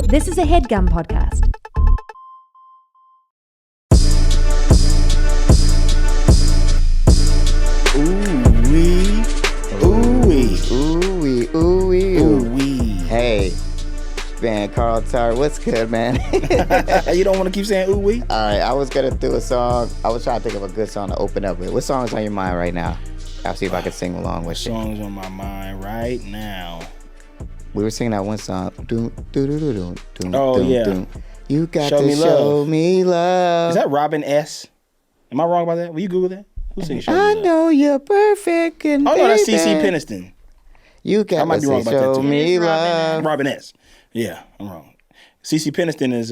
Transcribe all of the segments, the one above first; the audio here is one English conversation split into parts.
This is a Headgum podcast. Ooh-wee. Ooh-wee. Ooh-wee, ooh-wee, Ooh-wee. Hey, man, Carl Tar, what's good, man? You don't want to keep saying ooh-wee? All right, I was going to do a song. I was trying to think of a good song to open up with. What song is on your mind right now? I'll see if I can sing along with you. Songs on my mind right now. We were singing that one song. Oh, yeah. You got Show to Me show Love. me love. Is that Robin S? Am I wrong about that? Will you Google that? Who's singing Show Me I Love? know you're perfect and Oh, no, that's baby. CC Peniston. You I got might to be wrong say about that, show too. me It is Robin love. Robin S. Yeah, I'm wrong. CC Peniston is,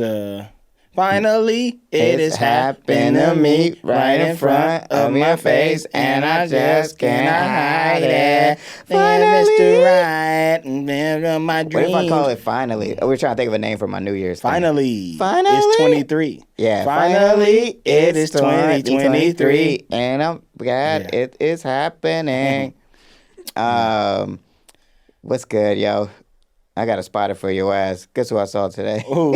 finally, it is happening to me right in front of my face, and I just cannot hide it. Finally. Mr. Right, and my What dreams. if I call it Finally? We're trying to think of a name for my New Year's thing. Finally. Finally. It's 23. Yeah, Finally, it is 2023. And I'm glad Yeah. it is happening. What's good, yo? I got a spotter for your ass. Guess who I saw today? Ooh.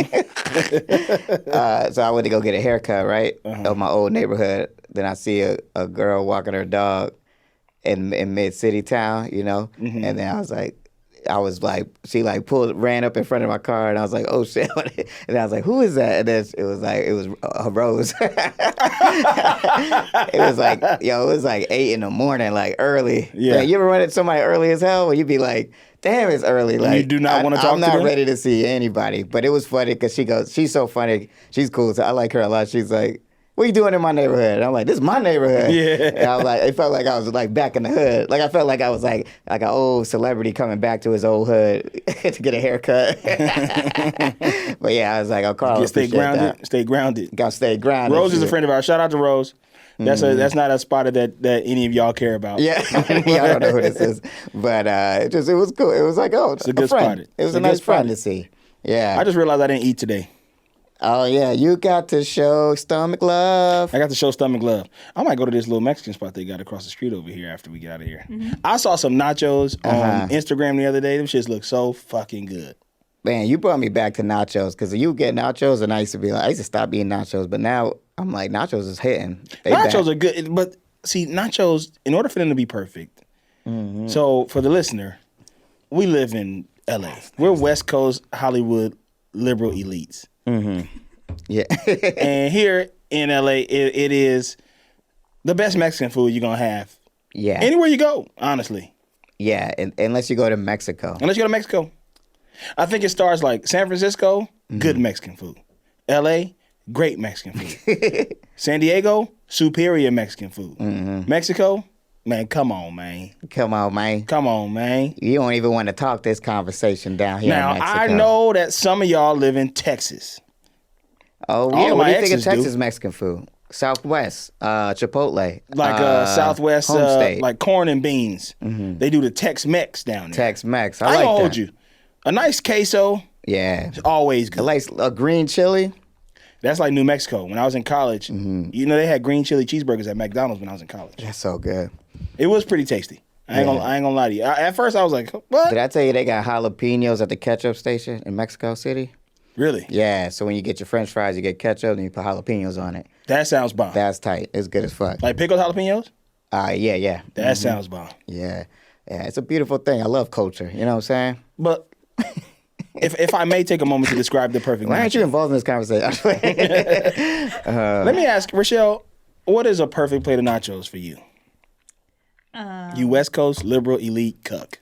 So I went to go get a haircut, right? Of my old neighborhood. Then I see a girl walking her dog in mid-city town, you know? Mm-hmm. And then I was like, she like ran up in front of my car, and I was like, oh shit! And then I was like, who is that? And then it was Rose. It was like, yo, it was like 8 a.m, like early. Yeah. Like, you ever run into somebody early as hell, where you be like, damn, it's early. Like, you do not wanna talk I'm to not them? ready to see anybody. But it was funny because she's so funny. She's cool. So I like her a lot. She's like, what are you doing in my neighborhood? And I'm like, this is my neighborhood. Yeah. And I was like, it felt like I was like back in the hood. Like I felt like I was like an old celebrity coming back to his old hood to get a haircut. But yeah, I was like, oh, Carl, Stay appreciate grounded. that. Stay grounded. Gotta stay grounded. Rose is a friend of ours. Shout out to Rose. That's not a spotter that any of y'all care about. Yeah, yeah, I don't know who this is, but it was cool. It was like, oh, it's a good friend. spot. It was It's a a nice good friend spot. to see. Yeah. I just realized I didn't eat today. Oh yeah, you got to show stomach love. I got to show stomach love. I might go to this little Mexican spot they got across the street over here after we get out of here. I saw some nachos on Instagram the other day. Them shits look so fucking good. Man, you brought me back to nachos because you get nachos, and I used to stop eating nachos, but now I'm like, nachos is hitting. They Nachos back. are good, but see, nachos, in order for them to be perfect, so for the listener, we live in LA. We're West Coast Hollywood liberal elites. Yeah. And here in LA, it is the best Mexican food you're going to have. Yeah. Anywhere you go, honestly. Yeah, unless you go to Mexico. Unless you go to Mexico. I think it starts like San Francisco, good Mexican food. LA, great Mexican food. San Diego, superior Mexican food. Mexico, man, come on, man. Come on, man. Come on, man. You don't even want to talk this conversation down here Now, in Mexico. I know that some of y'all live in Texas. Oh, all yeah. of What my do you think of exes do. Texas Mexican food? Southwest, Chipotle. Like Southwest, Home state. like corn and beans. They do the Tex-Mex down there. Tex-Mex. I I like ain't gonna that. hold you. A nice queso, Yeah. always good. Like a green chili. That's like New Mexico. When I was in college, you know, they had green chili cheeseburgers at McDonald's when I was in college. That's so good. It was pretty tasty. I ain't gonna lie to you. At first, I was like, "What? Did I tell you they got jalapenos at the ketchup station in Mexico City? Really? Yeah, so when you get your french fries, you get ketchup and you put jalapenos on it. That sounds bomb. That's tight. It's good as fuck. Like pickled jalapenos? Yeah. That sounds bomb. Yeah. Yeah, it's a beautiful thing. I love culture. You know what I'm saying? But if I may take a moment to describe the perfect Why aren't nacho. you involved in this conversation? Let me ask, Rochelle, what is a perfect plate of nachos for you? You West Coast liberal elite cuck.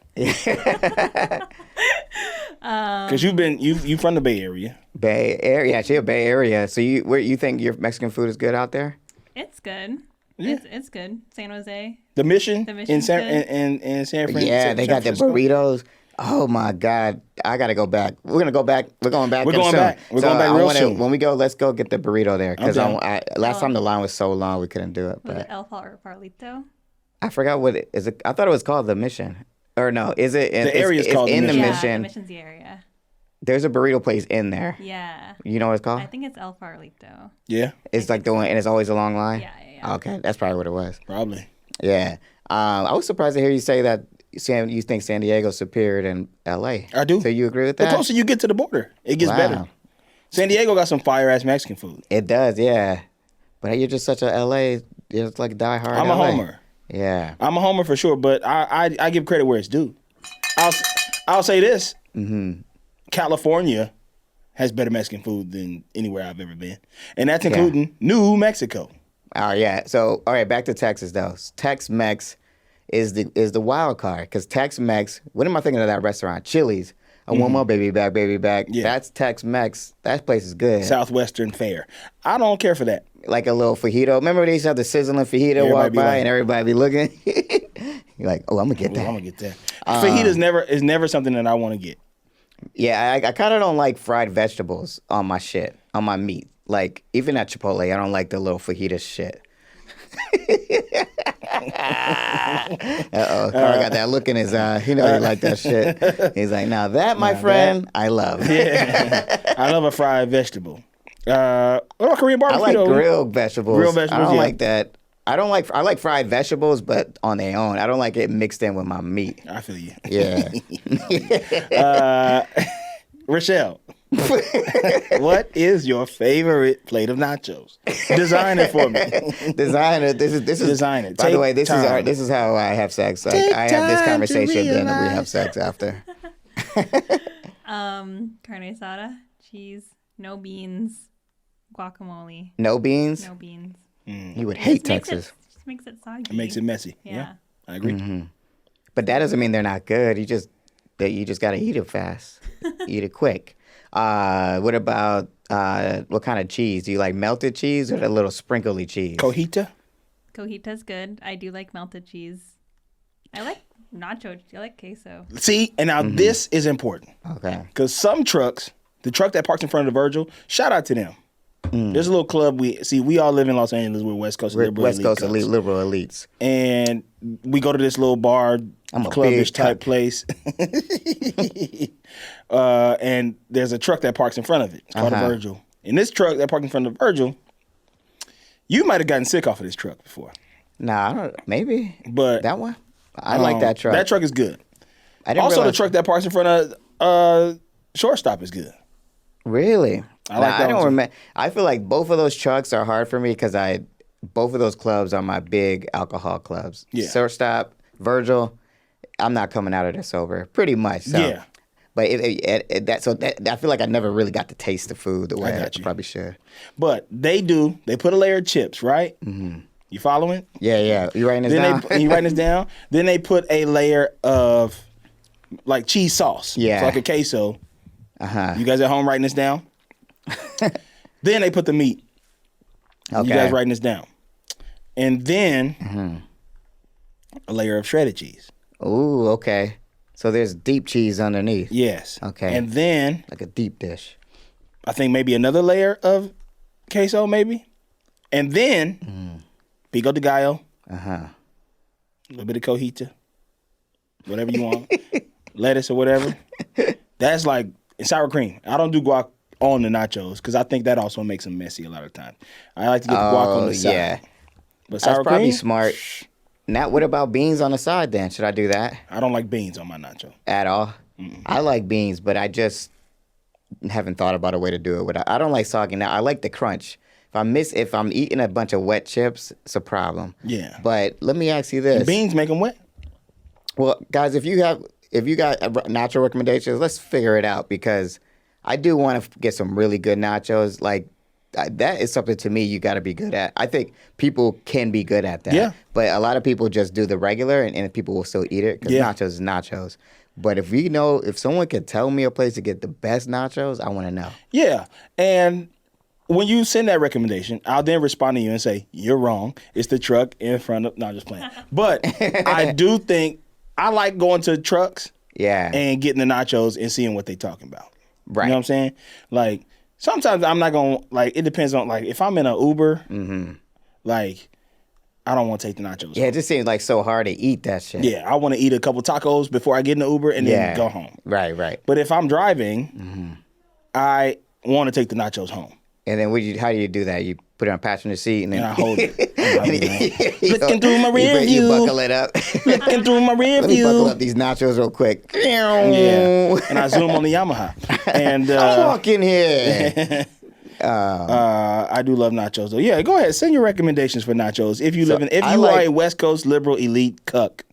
Because you from the Bay Area. Bay Area. Actually, a Bay Area. So you think your Mexican food is good out there? It's good. It's good. San Jose. The Mission, The in Mission's San good. in San Francisco. Yeah, they got the burritos. Oh my God, I gotta go back. We're gonna go back. We're going back. We're there going soon. back. We're going back real soon. When we go, let's go get the burrito there. Because I'm last time the line was so long, we couldn't do it. Was it But El Farlito? I forgot what it is. I thought it was called the Mission. Or no, is it? The area is called the in the Mission. Yeah, Mission. the Mission's the area. There's a burrito place in there. Yeah. You know what it's called? I think it's El Farlito. Yeah, It's like the one, and it's always a long line. Yeah. Okay, that's probably what it was. probably. Yeah. I was surprised to hear you say that you think San Diego's superior than L.A.? I do. So you agree with The that? closer you get to the border, it gets Wow. better. San Diego got some fire-ass Mexican food. It does, yeah. But you're just such a L.A. You're just like die hard. I'm a LA. homer. Yeah. I'm a homer for sure, but I give credit where it's due. I'll say this. Mm-hmm. California has better Mexican food than anywhere I've ever been. And that's including New Mexico. Oh yeah. So all right, back to Texas though. Tex-Mex is the wild card because Tex-Mex. What am I thinking of that restaurant? Chili's. I want my baby back, baby back. Yeah. That's Tex-Mex. That place is good. Southwestern fare. I don't care for that. Like a little fajito. Remember they used to have the sizzling fajito Everybody walk be by like- and everybody be looking. You're like, oh, I'm gonna get Ooh, that. I'm gonna get that. Fajita's is never something that I want to get. Yeah, I kind of don't like fried vegetables on my shit, on my meat. Like even at Chipotle, I don't like the little fajita shit. Uh-oh, Carl got that look in his eye. He know he like that shit. He's like, now that, my friend, I love. Yeah. I love a fried vegetable. What about Korean I barbecue? like though? grilled vegetables. Grilled vegetables, I don't yeah. like that. I like fried vegetables, but on their own. I don't like it mixed in with my meat. I feel you. Yeah. Rochelle, what is your favorite plate of nachos? Design it for me. Designer, this is Design it. By the Take way, this time. is how I have sex. Like Take I have this time to conversation, then we realize. have sex after. Carne asada, cheese, no beans, guacamole, No beans. no beans. You would hate Just makes Texas. Just makes it soggy. It makes it messy. Yeah. I agree. Mm-hmm. But that doesn't mean they're not good. You just gotta eat it fast, eat it quick. What about what kind of cheese? Do you like melted cheese or the little sprinkly cheese? Cojita? Cojita's good. I do like melted cheese. I like nacho. I like queso. See, and now this is important. Okay. Because some trucks, the truck that parks in front of the Virgil, shout out to them. There's a little club we all live in Los Angeles. We're West Coast We're liberal West elite Coast cunts. elite liberal elites. And we go to this little bar, I'm a clubbish big type cunt. place. And there's a truck that parks in front of it. It's called a Virgil. And this truck that parked in front of the Virgil, you might have gotten sick off of this truck before. Nah, I don't. Maybe. But That one. I like that truck. That truck is good. I didn't Also, the realize- truck that parks in front of Shortstop is good. Really? I like that I one don't too. remember. I feel like both of those trucks are hard for me because both of those clubs are my big alcohol clubs. Yeah. Surfstop, Virgil. I'm not coming out of there sober, pretty much. So. Yeah. But I feel like I never really got to taste the food the way I got you. probably should. But they put a layer of chips, right? Mm-hmm. You following? Yeah. You writing this down? You writing this down? Then they put a layer of like cheese sauce. Yeah. It's like a queso. Uh-huh. You guys at home writing this down? Then they put the meat. Okay. You guys writing this down. And then a layer of shredded cheese. Ooh, okay. So there's deep cheese underneath. Yes. Okay. And then Like a deep dish. I think maybe another layer of queso, maybe. And then pico de gallo, Uh-huh. a little bit of cojita, whatever you want, lettuce or whatever. That's like and sour cream. I don't do guac on the nachos because I think that also makes them messy a lot of times. I like to get the guac on the side. yeah. But sour That's probably cream, smart. Now, what about beans on the side then? Should I do that I don't like beans on my nacho. at all? I like beans, but I just haven't thought about a way to do it. I don't like soggy. Now, I like the crunch. If I'm eating a bunch of wet chips, it's a problem. Yeah. But let me ask you this. Beans make them wet. Well, guys, if you got nacho recommendations, let's figure it out because I do want to get some really good nachos. Like that is something to me you got to be good at. I think people can be good at that. Yeah. But a lot of people just do the regular, and people will still eat it because Yeah. nachos is nachos. But if someone could tell me a place to get the best nachos, I want to know. Yeah. And when you send that recommendation, I'll then respond to you and say, you're wrong. It's the truck in front of... No, I'm just playing. But I do think I like going to trucks Yeah. and getting the nachos and seeing what they talking about. Right. You know what I'm saying? Like, sometimes I'm not going to... Like, it depends on... Like, if I'm in an Uber, like, I don't want to take the nachos. Yeah, it just seems like so hard to eat that shit. Yeah, I want to eat a couple tacos before I get in the Uber and then go home. Right. But if I'm driving, I want to take the nachos home. And then how do you do that? You put it on passenger seat and then And I hold it. looking through my rear you view. buckle it up. Looking through my rear Let me buckle view. up these nachos real quick. Yeah. And I zoom on the Yamaha. And I'm walking here. I do love nachos though. Yeah, go ahead. Send your recommendations for nachos. If you are a West Coast liberal elite cuck,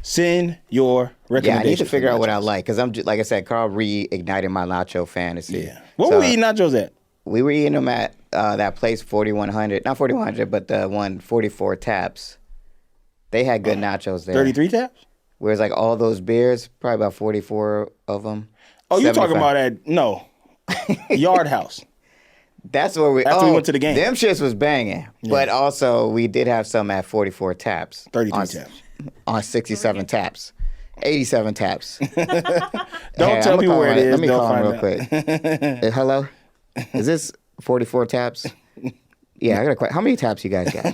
send your recommendations. Yeah, I need to figure for out what I nachos. like because like I said, Carl reignited my nacho fantasy. Yeah. Where were we eating nachos at? We were eating them at that place 4100, not 4100, but the one 44 Taps. They had good nachos there. 33 taps? Whereas like all those beers, probably about 44 of them. Oh, you're talking 75. about Yard House. That's where we. After we went to the game. Them shits was banging, but also we did have some at 44 Taps. 33 taps. On 67 Taps. 87 Taps. Don't tell me where it is. Let me They'll call him find real quick. Hello? Is this 44 Taps? Yeah, I got a question. How many taps you guys got?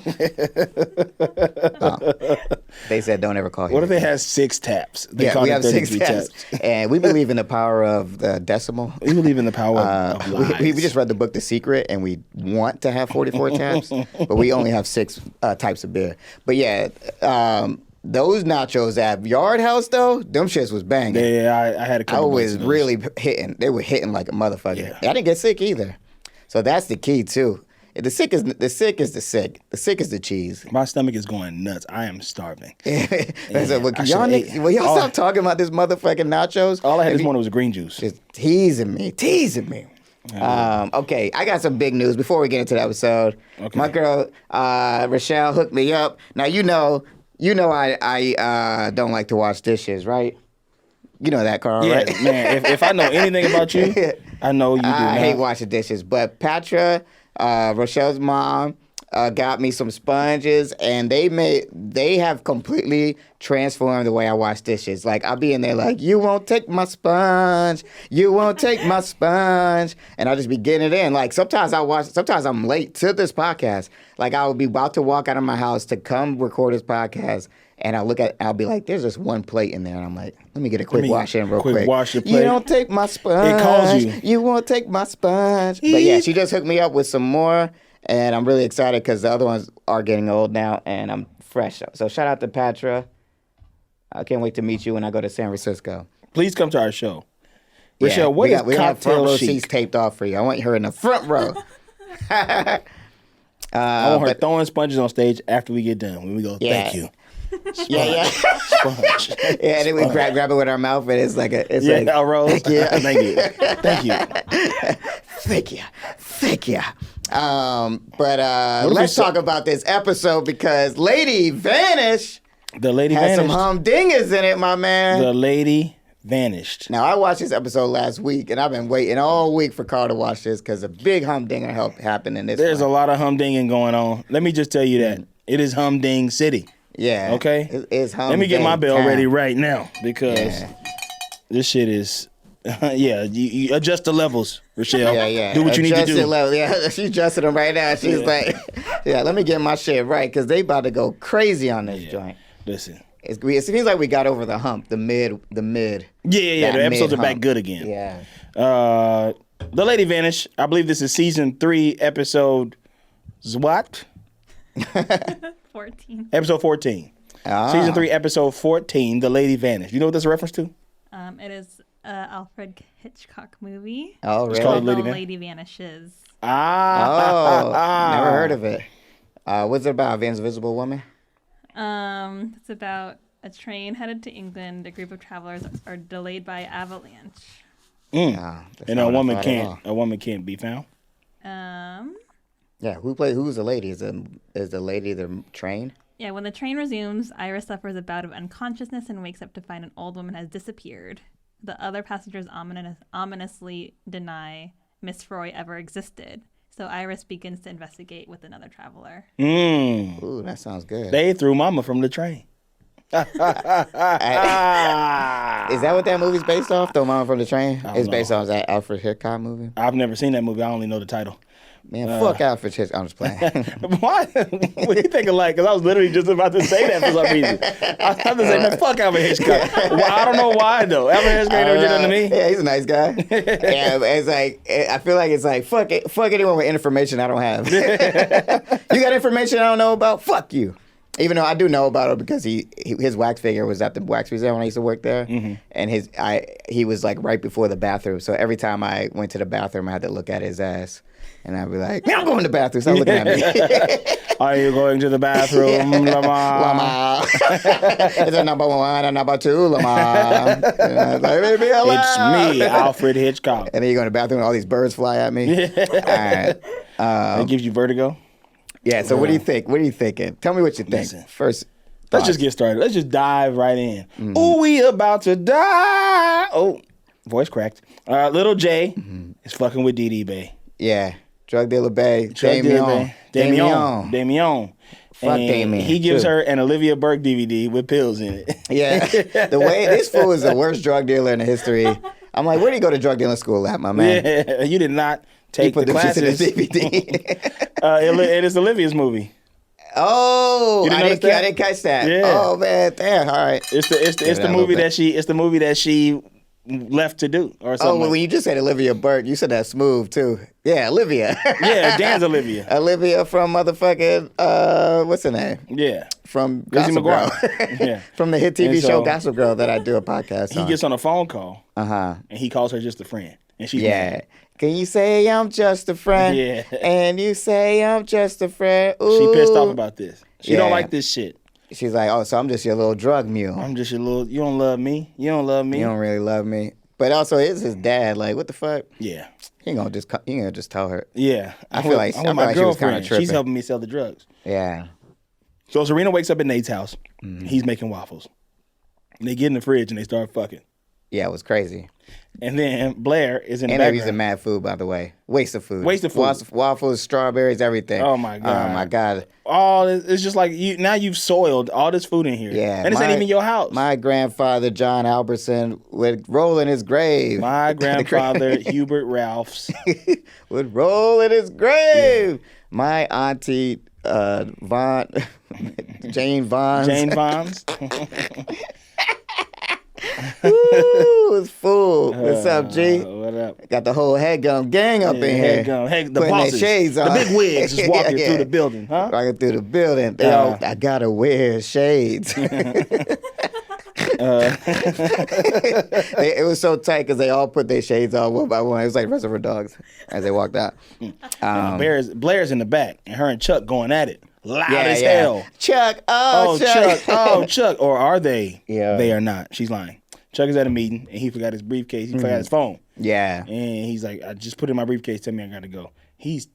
They said don't ever call here. What if they had 6 taps? They Yeah, called we it have 6 33 taps. And we believe in the power of the decimal. We believe in the power of lies. We just read the book The Secret, and we want to have 44 taps, but we only have 6 types of beer. But yeah, those nachos at Yard House, though, them shits was banging. Yeah, I had a I couple. was of those. really hitting. They were hitting like a motherfucker. Yeah. I didn't get sick either. So that's the key, too. The sick is the sick. The sick is the cheese. My stomach is going nuts. I am starving. So, I should've ate. will y'all stop talking about this motherfucking nachos? All I had this morning was green juice. Just teasing me. Okay, I got some big news before we get into the episode. Okay. My girl Rochelle hooked me up. Now you know I don't like to wash dishes, right? You know that, Carl, Yeah, right? man. If I know anything about you, I know you do I not. hate washing dishes, but Patra, Rochelle's mom, got me some sponges, and they have completely transformed the way I wash dishes. Like I'll be in there like, you won't take my sponge, you won't take my sponge, and I'll just be getting it in. Like sometimes I'm late to this podcast. Like I will be about to walk out of my house to come record this podcast. And I'll be like, there's just one plate in there. And I'm like, let me get a quick wash in real quick. Wash your You plate. don't take my sponge. It calls you. You won't take my sponge. But yeah, she just hooked me up with some more. And I'm really excited because the other ones are getting old now. And I'm fresh. So shout out to Patra. I can't wait to meet you when I go to San Francisco. Please come to our show. Yeah, Rochelle, what is we got front cocktail row chic? seats taped off for you. I want her in the front row. I want her but- throwing sponges on stage after we get done. When we go, Yeah. thank you. Yeah. Sponge. Yeah, and then we grab it with our mouth, and it's like it's Yeah, like, a rose. Yeah. Thank you. Thank you. Thank you. But if we let's saw- talk about this episode because Lady Vanish The lady has some vanished. humdingers in it, my man. The lady vanished. Now, I watched this episode last week, and I've been waiting all week for Carl to watch this because a big humdinger happened in this There's one. a lot of humdinging going on. Let me just tell you that. It is humding city. Yeah. Okay? It's humding. Let me get my bell time. ready right now because Yeah. this shit is, you adjust the levels, Rochelle. Yeah. Do what you need to Adjust do. it level. Yeah, she's adjusting them right now. She's like, yeah, let me get my shit right because they about to go crazy on this joint. Listen. It seems like we got over the hump, the mid. Yeah. that The episodes are back mid-hump. good again. Yeah. The Lady Vanished. I believe this is season 3, episode what? 14. Episode 14. Season 3, episode 14. The Lady Vanished. You know what this is a reference to? It is Alfred Hitchcock movie. Oh, really? called The Lady Lady, Van- Vanishes. Oh, never heard of it. What's it about? Van's Invisible Woman? It's about a train headed to England. A group of travelers are delayed by avalanche. That's And not a what I woman thought at can't. all. A woman can't be found. Yeah, who's the lady? Is the lady the train? Yeah, when the train resumes, Iris suffers a bout of unconsciousness and wakes up to find an old woman has disappeared. The other passengers ominously deny Miss Froy ever existed. So Iris begins to investigate with another traveler. Ooh, that sounds good. They threw mama from the train. Is that what that movie's based off? The Mama from the Train? It's based off that Alfred Hitchcock movie. I've never seen that movie. I only know the title. Man, fuck Alfred Hitchcock. I'm just playing. Why? What do you think of like? Because I was literally just about to say that for some reason. I was about to say, man, fuck Alfred Hitchcock. Well, I don't know why though. Alfred Hitchcock never did nothing to me. Yeah, he's a nice guy. Yeah, it's like I feel like it's like fuck anyone with information I don't have. You got information I don't know about? Fuck you. Even though I do know about it because his wax figure was at the wax museum when I used to work there, and he was like right before the bathroom. So every time I went to the bathroom, I had to look at his ass, and I'd be like, "Man, I'm going to the bathroom." Stop looking at me. Are you going to the bathroom, Lamar? Lamar. Is it number 1 or number 2, Lamar? Like, It's me, Alfred Hitchcock. And then you go in the bathroom and all these birds fly at me. All right. It gives you vertigo. Yeah, so what do you think? What are you thinking? Tell me what you think. Listen, First, let's just get started. Let's just dive right in. Ooh, we about to die. Oh, voice cracked. Little J is fucking with DD Bay. Yeah, drug dealer Bay. Damian. Fuck And Damien. He gives her an Olivia Burke DVD with pills in it. Yeah, the way this fool is the worst drug dealer in the history. I'm like, where do you go to drug dealing school at, my man? Yeah, you did not take the In classes. the DVD. It is Olivia's movie. Oh, You didn't I notice that? didn't catch that. Yeah. Oh man, damn. All right. It's the movie that she left to do or Oh, something. well, when you just said Olivia Burke, you said that smooth too. Yeah, Olivia. Yeah, Dan's Olivia. Olivia from motherfucking what's her name? Yeah. From Lizzie Gossip Girl. McGuire. Yeah. From the hit TV And show so- Gossip Girl that I do a podcast He on. gets on a phone call Uh-huh. and he calls her just a friend. And she's Yeah. mad. Can you say I'm just a friend? Yeah. And you say I'm just a friend. Ooh. She pissed off about this. She don't Yeah. like this shit. She's like, oh, so I'm just your little drug mule. I'm just your little, you don't love me. You don't love me. You don't really love me. But also, it's his dad. Like, what the fuck? Yeah. He ain't gonna just tell her. Yeah. I feel like- I'm I with feel my like she was kinda girlfriend. She's tripping. helping me sell the drugs. Yeah. So Serena wakes up at Nate's house. He's making waffles. And they get in the fridge and they start fucking. Yeah, it was crazy. And then Blair is in And the they're using background. mad food, by the way. Waste of food. Waste of food. Waffles, strawberries, everything. Oh, my God. Oh my God. It's just like you've soiled all this food in here. Yeah. And this ain't even your house. My grandfather, John Albertson, would roll in his grave. My grandfather, Hubert Ralphs. would roll in his grave. My auntie, Vaughn, Jane Vaughn. Jane Vons. Ooh, it's full. What's up, G? What up? Got the whole Headgum gang up in here. Headgum. Hey, the Putting their bosses. shades The on. big wigs just walking Yeah. through the building, huh? Walking through the building. They all, I gotta wear shades. It was so tight because they all put their shades on one by one. It was like Reservoir Dogs as they walked out. Blair's in the back, and her and Chuck going at it. Loud as hell. Chuck, Oh, Chuck. Oh, Chuck. Or are they? Yeah. They are not. She's lying. Chuck is at a meeting, and he forgot his briefcase. He forgot his phone. Yeah. And he's like, I just put it in my briefcase. Tell me I got to go. He's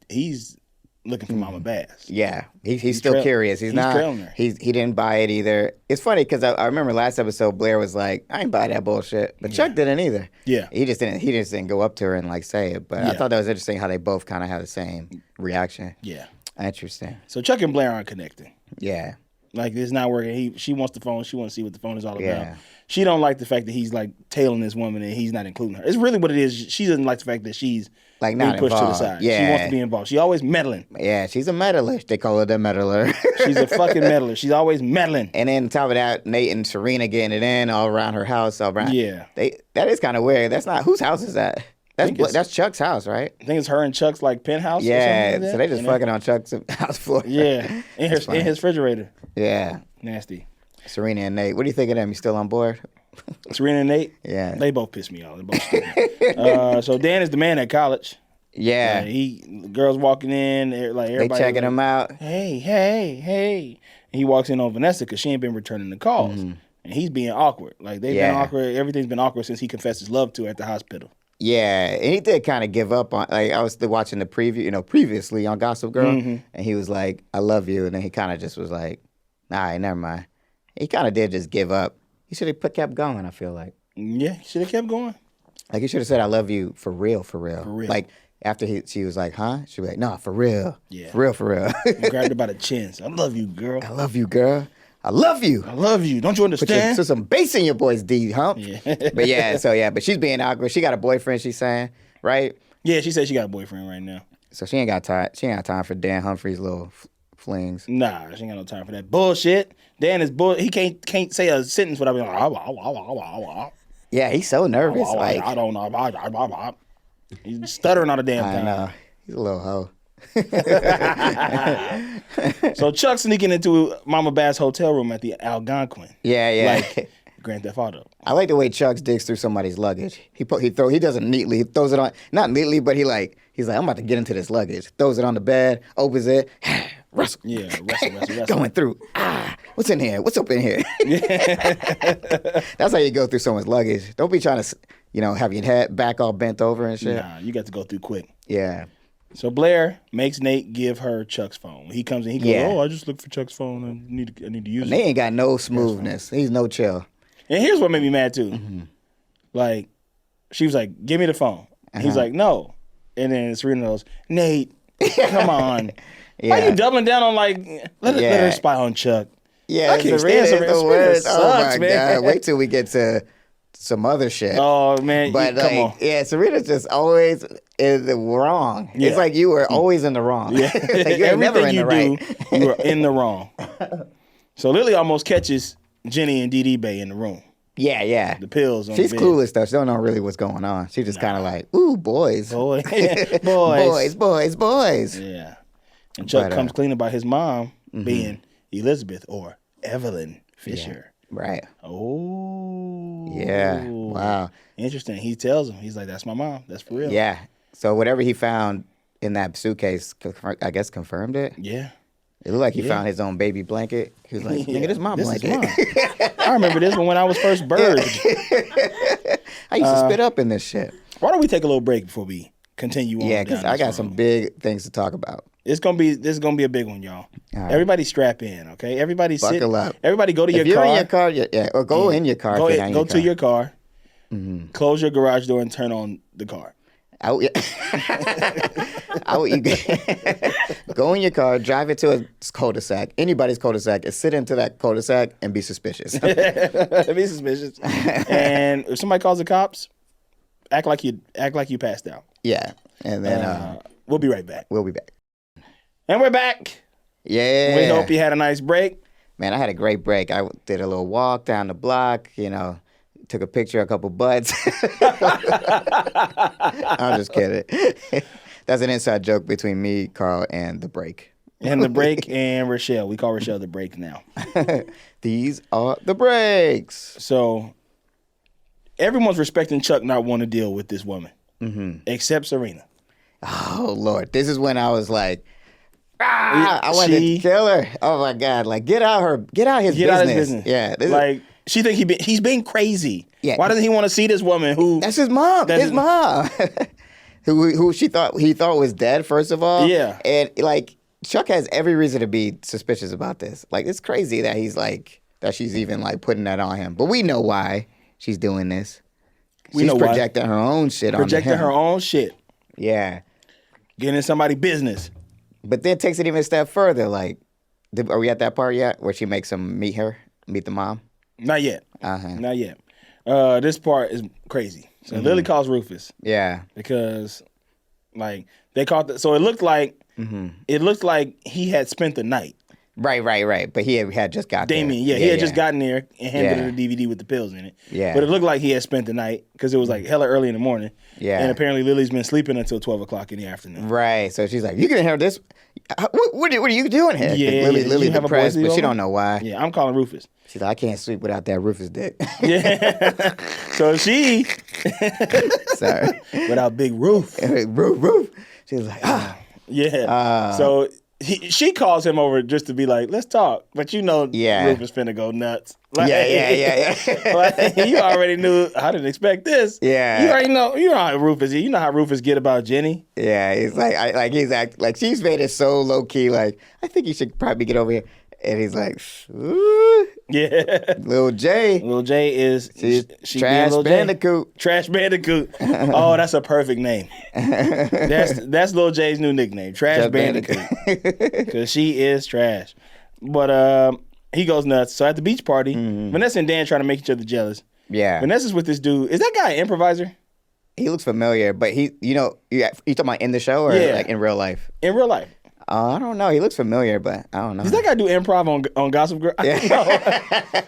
looking for Mama Bass. Yeah, he's still curious. He's not. trailing her. He didn't buy it either. It's funny because I remember last episode Blair was like, "I ain't buy that bullshit," but Chuck didn't either. Yeah. he just didn't go up to her and like say it. But I Yeah. thought that was interesting how they both kind of had the same reaction. Yeah. Interesting. So Chuck and Blair aren't connecting. Yeah, Like, it's not working. She wants the phone. She wants to see what the phone is all about. Yeah. She don't like the fact that he's like tailing this woman and he's not including her. It's really what it is. She doesn't like the fact that she's like being not pushed involved. to the side. Yeah, She wants to be involved. She always meddling. Yeah, she's a meddler. They call her the meddler. She's a fucking meddler. She's always meddling. And then on top of that, Nate and Serena getting it in all around her house. All around. Yeah. That is kind of weird. That's not whose house is that? think it's- That's Chuck's house, right? I think it's her and Chuck's like penthouse. or Yeah, something like so that. they just And fucking on Chuck's house floor. Yeah, in his refrigerator. Yeah. Nasty. Serena and Nate. What do you think of them? You still on board? Serena and Nate. Yeah. They both piss me off. They're both stupid. So Dan is the man at college. Yeah. Girls walking in, like They everybody checking him out. Hey. And he walks in on Vanessa because she ain't been returning the calls. Mm-hmm. And he's being awkward. Like, they've been awkward. Everything's been awkward since he confessed his love to her at the hospital. Yeah, and he did kind of give up on. Like I was watching the preview, previously on Gossip Girl, and he was like, "I love you," and then he kind of just was like, "All right, never mind." He kind of did just give up. He should have kept going. I feel like, Yeah, he should have kept going. like he should have said, "I love you for real, for real." For real. Like after she was like, "Huh?" She'd be like, "No, for real, Yeah. for real, for real." He grabbed her by the chin. So, I love you, girl. I love you, girl. I love you. I love you. Don't you Put understand? some bass in your boy's D, hump. Yeah. But she's being awkward. She got a boyfriend, she's saying, right? Yeah, she said she got a boyfriend right now. So she ain't got time. She ain't got time for Dan Humphrey's little flings. Nah, she ain't got no time for that bullshit. Dan is bull. He can't say a sentence without being like, Yeah, he's so nervous. Like I don't know. He's stuttering all the damn I time. know. He's a little hoe. So Chuck sneaking into Mama Bass hotel room at the Algonquin. Yeah. Like Grand Theft Auto. I like the way Chuck digs through somebody's luggage. He does it neatly. He throws it on, not neatly, but he's like, I'm about to get into this luggage. Throws it on the bed, opens it. Russell. Yeah, Russell. Going through. What's in here? What's up in here? That's how you go through someone's luggage. Don't be trying to, have your head back all bent over and shit. Nah, you got to go through quick. Yeah. So Blair makes Nate give her Chuck's phone. He comes in, he goes, Yeah. "Oh, I just looked for Chuck's phone. I need to use They it." ain't got no smoothness. He's no chill. And here's what made me mad too. Mm-hmm. Like, she was like, "Give me the phone." He's like, "No." And then Serena goes, "Nate, come on." Why are you doubling down on like let her spy on Chuck? Yeah, I can't Serena stand is the Serena. worst. Sucks, Oh my man. God. Wait till we get to some other shit. Oh man, But come on. yeah, Serena's just always in the wrong. Yeah. It's like you were always in the wrong. Yeah. Like you're never in the right. You are in the wrong. So Lily almost catches Jenny and Dee Bay in the room. Yeah. The pills on She's the bed. clueless though. She don't know really what's going on. She just kind of like, ooh, boys. Boys. Boys. Yeah. And Chuck But, comes clean about his mom being Elizabeth or Evelyn Fisher. Right. Oh. Yeah. Wow. Interesting. He tells him, he's like, "That's my mom. That's for real." Yeah. So whatever he found in that suitcase, I guess confirmed it. Yeah. It looked like he found his own baby blanket. He was like, nigga, this is my This is blanket. mine. I remember this one when I was first birthed. I used to spit up in this shit. Why don't we take a little break before we continue on? Yeah, because down I this got some road? big things to talk about. This is gonna be a big one, y'all. All right. Everybody strap in, okay? Everybody sit. Buckle up. Everybody go to If your you're car. in your car, yeah, or go in your car. Go, if you're not in go your to car. your car. Close your garage door and turn on the car. You go in your car, drive it to a cul-de-sac, anybody's cul-de-sac, and sit into that cul-de-sac and be suspicious. Be suspicious. And if somebody calls the cops, act like you passed out. Yeah, and then We'll be right back. we'll be back. And we're back. Yeah. We hope you had a nice break. Man, I had a great break. I did a little walk down the block, took a picture of a couple butts. I'm just kidding. That's an inside joke between me, Carl, and the break. And the break and Rochelle. We call Rochelle the break now. These are the breaks. So everyone's respecting Chuck not wanting to deal with this woman. Except Serena. Oh, Lord. This is when I was like, I wanted to kill her. Oh, my God. Like, get out his business. Get out of his business. Yeah. Like, she think he's being crazy. Yeah. Why doesn't he want to see this woman who... That's his mom. That's His mom. who he thought was dead, first of all. Yeah. And, like, Chuck has every reason to be suspicious about this. Like, it's crazy that that she's even, like, putting that on him. But we know why she's doing this. She's projecting her own shit on him. Projecting her own shit. Yeah. Getting in somebody's business. But then takes it even a step further. Like, are we at that part yet where she makes him meet the mom? Not yet. Uh-huh. Not yet. This part is crazy. So Lily calls Rufus. Yeah. Because, like, they caught... So it looked like... It looked like he had spent the night. Right. But he had just got Damien, there. he had just gotten there and handed her the DVD with the pills in it. Yeah. But it looked like he had spent the night because it was like hella early in the morning. Yeah. And apparently Lily's been sleeping until 12 o'clock in the afternoon. Right. So she's like, you can have this. What are you doing here? Yeah. Lily's have a depressed, boy but she sleepover? don't know why. Yeah, I'm calling Rufus. She's like, I can't sleep without that Rufus dick. Yeah. So she, Sorry. without Big Roof. Roof. She's like, Yeah. So she calls him over just to be like, let's talk. But Yeah. Rufus finna go nuts. Like, Yeah. like, you already knew. I didn't expect this. Yeah. You already know. You know how Rufus is. You know how Rufus get about Jenny. Yeah, he's like, he's acting like she's made it so low key. Like, I think you should probably get over here. And he's like, ooh. Yeah. Lil J. Lil J is she Trash being Lil J. Bandicoot. Trash Bandicoot. Oh, that's a perfect name. That's Lil J's new nickname, Trash Bandicoot. Because she is trash. But he goes nuts. So at the beach party, Vanessa and Dan trying to make each other jealous. Yeah. Vanessa's with this dude. Is that guy an improviser? He looks familiar, but you talking about in the show or Yeah. like in real life? In real life. I don't know. He looks familiar, but I don't know. Does that guy do improv on Gossip Girl? No.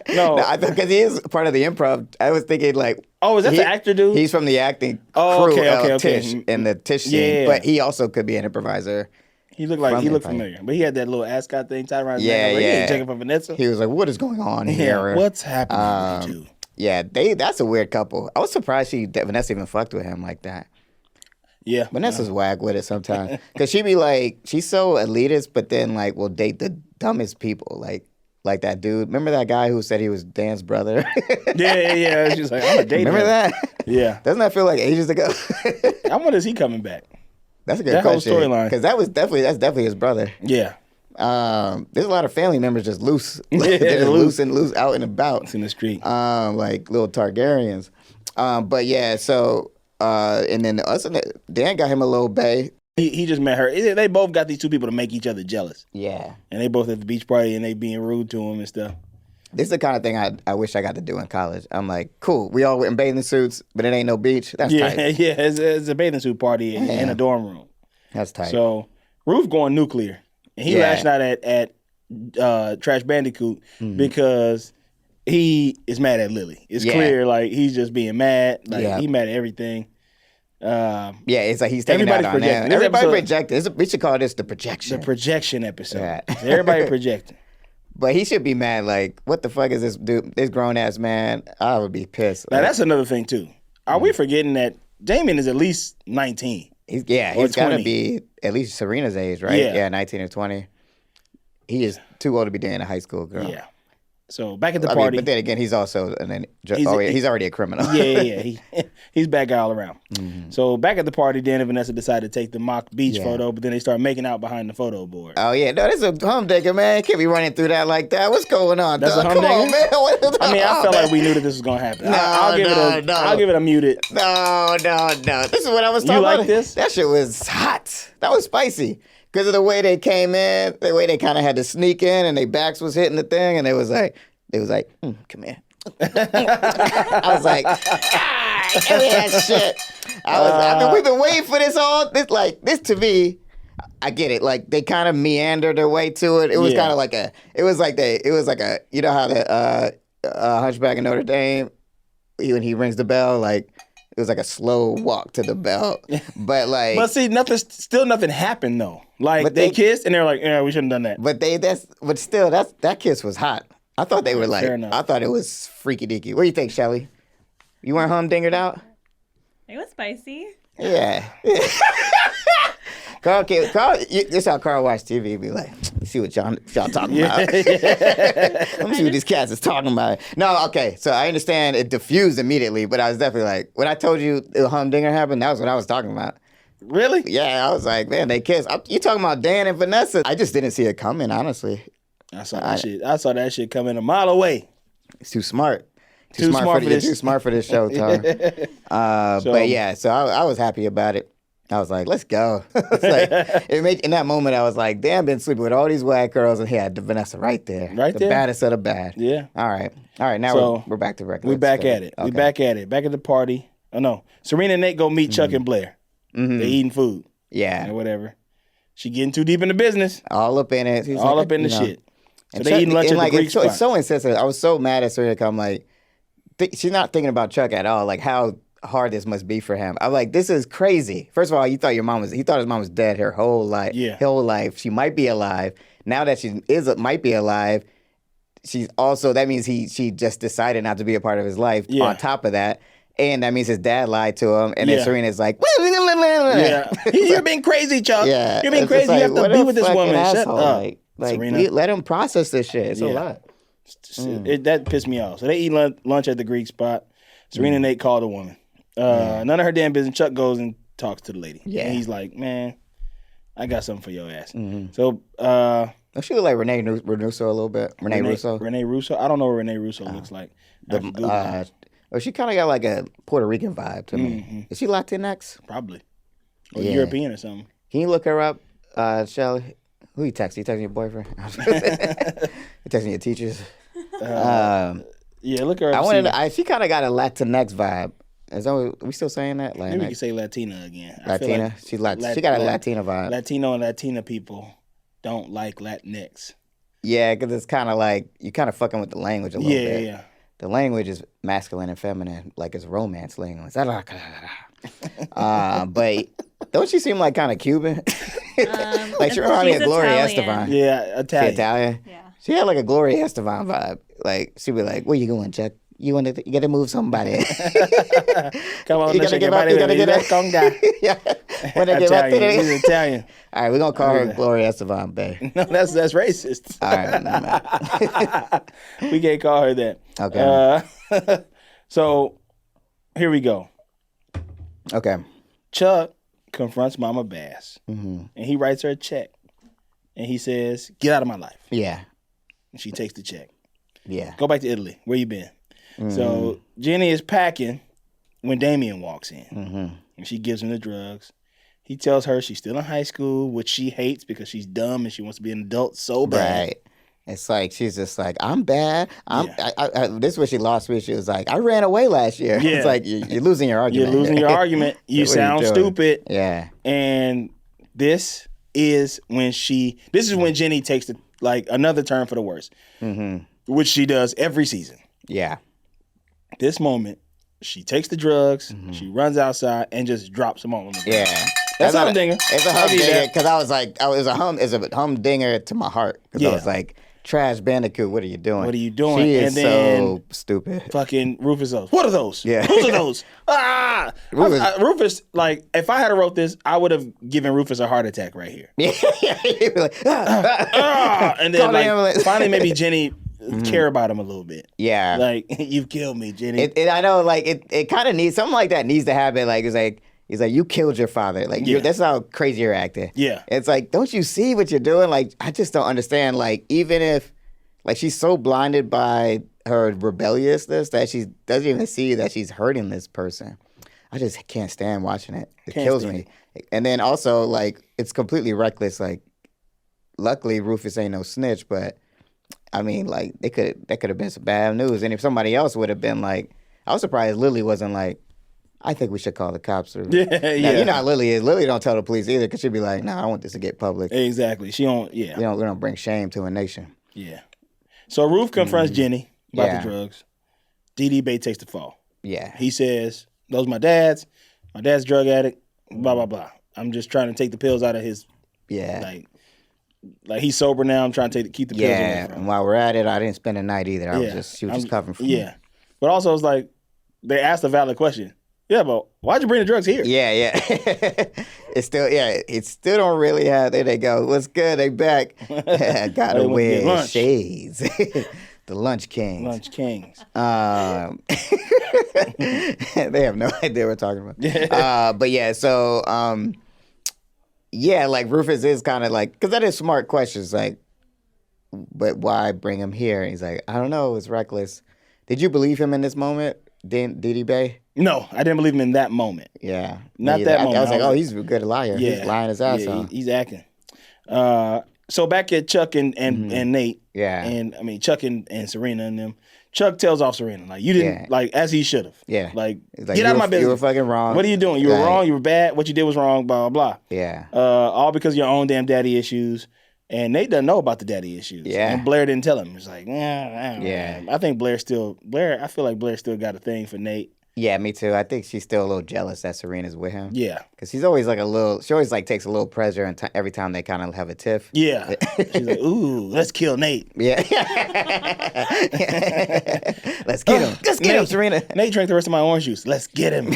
No, I thought because he is part of the improv. I was thinking like, Oh, is that the actor dude? He's from the acting Oh, crew okay. of Tish in the Tish scene, Yeah. but he also could be an improviser. He looked Empire. familiar, but he had that little ascot thing tied around his Yeah, neck. Like, he yeah. ain't checking for Vanessa. He was like, "What is going on Yeah, here? what's happening with you two? Yeah, that's a weird couple. I was surprised that Vanessa even fucked with him like that. Yeah, Vanessa's whack with it sometimes because she be like, she's so elitist, but then like will date the dumbest people, like that dude. Remember that guy who said he was Dan's brother? yeah. She's like, I'm a date. Remember him. that? Yeah. Doesn't that feel like ages ago? I wonder is he coming back? That's a good That whole question. storyline. Because that's definitely his brother. Yeah, There's a lot of family members just loose. Yeah, They're just loose. loose out and about. it's in the street. Like little Targaryens. But yeah, so and then Dan got him a little bae. He just met her. They both got these two people to make each other jealous, Yeah. and they both at the beach party and they being rude to him and stuff. This is the kind of thing I wish I got to do in college. I'm like, cool, we all in bathing suits, but it ain't no beach. That's Yeah, tight. yeah. It's a bathing suit party in a dorm room. That's tight. So Ruth going nuclear, and he Yeah. lashing out at Trash Bandicoot because he is mad at Lily. It's Yeah. clear, like he's just being mad. Like Yeah. he mad at everything. Yeah, it's like he's taking Everybody's out on projecting. them. This Everybody episode- projecting. We should call this the The projection. projection episode. Yeah. So everybody projecting. But he should be mad. Like, what the fuck is this dude? This grown ass man. I would be pissed. Now Like, that's another thing too. Are we forgetting that Damien is at least 19? he's or got to 20. be at least Serena's age, right? Yeah. 19 or 20. He is too old to be dating a high school girl. Yeah. So back at the I party. mean, but then again, he's also He's already a criminal. yeah. He's bad guy all around. So back at the party, Dan and Vanessa decided to take the mock beach Yeah. photo, but then they start making out behind the photo board. Oh yeah, no, this is a humdinger, man. Can't be running through that like that. What's going on? That's dog? a Come on, humdinger? man. I mean, I felt like we knew that this was gonna happen. No, I'll give it a muted. No. This is what I was talking like about. this? That shit was hot. That was spicy. Because of the way they came in, the way they kind of had to sneak in, and their backs was hitting the thing, and they was like, come here. I was like, give me that shit. I mean, we've been waiting for this this to me. I get it. Like they kind of meandered their way to it. It was Yeah. kind of like you know how the Hunchback of Notre Dame, when he rings the bell, like it was like a slow walk to the bell. But like, But see, nothing happened though. Like But they they- kissed and they're like, yeah, we shouldn't have done that. but still, that kiss was hot. I thought they were like, Fair enough. I thought it was freaky deaky. What do you think, Shelly? You weren't humdingered out? It was spicy. Yeah. Carl, this how Carl watch TV. He be like, you see what y'all talking about? Let me see what these cats is talking about. No, okay. So I understand it diffused immediately, but I was definitely like, when I told you the humdinger happened, that was what I was talking about. Really? Yeah, I was like, man, they kissed. You talking about Dan and Vanessa? I just didn't see it coming, honestly. I saw that shit. I saw that shit coming a mile away. It's too smart. Too smart for this. Too smart for this show, Tom. But yeah, so I was happy about it. I was like, let's go. It's like, in that moment, I was like, damn, been sleeping with all these white girls, and he had Vanessa right there. Right the there. baddest of the bad. Yeah. All right. Now So, we're back to regular. We back at it. Okay. We back at it. Back at the party. Oh no. Serena and Nate go meet Chuck and Blair. They eating food Yeah. or whatever. She getting too deep in the business. All up in it. He's All like, up in the you know. shit. So And they Chuck- eating lunch and at like, the Greek it's so, spot. it's so insensitive. I was so mad at Serena. I'm like, she's not thinking about Chuck at all. Like how hard this must be for him. I'm like, this is crazy. First of all, he thought his mom was dead her whole life. Yeah. Her whole life. She might be alive. Now that she might be alive, she's also, that means she just decided not to be a part of his life. Yeah. On top of that. And that means his dad lied to him. And Yeah. then Serena's like, Yeah. You're being crazy, Chuck. Yeah. You're being It's crazy. just You have what to be a with this fucking woman. Shut asshole. up. Like Serena. let him process this shit. It's a Yeah. lot. That pissed me off. So they eat lunch at the Greek spot. Serena and Nate call the woman. None of her damn business. Chuck goes and talks to the lady. Yeah. And he's like, man, I got something for your ass. So Don't she look like Renee Russo a little bit? Renee Russo? Renee Russo. I don't know what Renee Russo looks like. I have to Google her. She kind of got like a Puerto Rican vibe to me. Is she Latinx? Probably. Or Yeah. European or something. Can you look her up, Shelly? Who you texting? You texting your boyfriend? You texting your teachers? Yeah, look her up. She kind of got a Latinx vibe. Is that what, we still saying that? Maybe we can say Latina again. I feel Latina. She got a Latina vibe. Latino and Latina people don't like Latinx. Yeah, because it's kind of like you kind of fucking with the language a little bit. Yeah. The language is masculine and feminine, like it's romance language. But don't she seem like kind of Cuban? Like she reminds me of Gloria Estefan. Yeah, Italian. She Italian. Yeah. She had like a Gloria Estefan vibe. Like she'd be like, "Where you going, Chuck? You gotta move somebody. Come on, You let's gotta shake get your up, body. you gotta get up. Conga. Yeah. When they get back to Italian. He's Italian. All right, we're gonna call her Gloria Estefan, babe. No, that's racist. All right, no, man. We can't call her that. Okay. So here we go. Okay. Chuck confronts Mama Bass, and he writes her a check, and he says, "Get out of my life." Yeah. And she takes the check. Yeah. Go back to Italy. Where you been? So Jenny is packing when Damien walks in, and she gives him the drugs. He tells her she's still in high school, which she hates because she's dumb and she wants to be an adult so bad. Right. It's like she's just like, I'm bad. This is where she lost me. She was like, I ran away last year. Yeah. It's like you're losing your argument. You're losing your argument. You What are you sound doing? stupid. Yeah. And this is when Jenny takes another turn for the worse, which she does every season. Yeah. This moment, she takes the drugs, she runs outside and just drops them all on the ground. Yeah. That's not a dinger. It's a I'll give you humdinger that. because I was like, it's a humdinger to my heart because I Yeah. was like, Trash Bandicoot, what are you doing? What are you doing? She is And then- so stupid. Fucking Rufus those. What are those? Yeah. Whose are those? Rufus- Rufus, like, if I had wrote this, I would have given Rufus a heart attack right here. Yeah, he'd be like, And Call then, the ambulance. finally, maybe Jenny care about him a little bit. yeah. Like, you've killed me, Jenny. I know, like it kind of needs something like that needs to happen. Like he's like, you killed your father. Like Yeah. that's how crazy you're acting. Yeah. It's like, don't you see what you're doing? Like I just don't understand. Like even if, like she's so blinded by her rebelliousness that she doesn't even see that she's hurting this person. I just can't stand watching it. It Can't kills stand me. And then also like it's completely reckless. Like luckily Rufus ain't no snitch, but I mean like that could have been some bad news. And if somebody else would have been like, I was surprised Lily wasn't like, I think we should call the cops. Or, Yeah, now, yeah. you know how Lily is. Lily don't tell the police either because she'd be like, "No, I want this to get public. Exactly. She don't, yeah. We don't bring shame to a nation." Yeah. So Ruth confronts Jenny about Yeah. the drugs. D.D. Bay takes the fall. Yeah, He says, those are my dad's. My dad's a drug addict. Blah, blah, blah. I'm just trying to take the pills out of his, yeah, like he's sober now. I'm trying to keep the pills away yeah. from And him. while we're at it, I didn't spend a night either. I was Yeah. she was just covering for me. Yeah. But also it's like, they asked a valid question. Yeah, but why'd you bring the drugs here? Yeah. It still don't really have. There they go. What's good? They back. Gotta They went to get wear lunch. shades. The Lunch Kings. Lunch Kings. They have no idea what we're talking about. But yeah, so yeah, like Rufus is kind of like, because that is smart questions, like, but why bring him here? And he's like, I don't know, it's reckless. Did you believe him in this moment, Diddy Bay? No, I didn't believe him in that moment. Yeah, Not Me that either. moment. I was like, I oh, was- he's a good liar. Yeah. He's lying his ass Yeah, off. he's acting. So back at Chuck and Nate. Yeah. And I mean Chuck and Serena and them. Chuck tells off Serena, like, you didn't, Yeah. like, as he should have. Yeah. Like, He's like, get out of my You business. were fucking wrong. What are you doing? You were Right. wrong. You were bad. What you did was wrong, blah, blah, Yeah. blah. All because of your own damn daddy issues. And Nate doesn't know about the daddy issues. Yeah. And Blair didn't tell him. It's like, yeah. Yeah. I think I feel like Blair still got a thing for Nate. Yeah, me too. I think she's still a little jealous that Serena's with him. Yeah. Because she's always like she always like takes a little pleasure every time they kind of have a tiff. Yeah. She's like, ooh, let's kill Nate. Yeah. Let's get him. Let's get him, Nate. Serena. Nate drank the rest of my orange juice. Let's get him.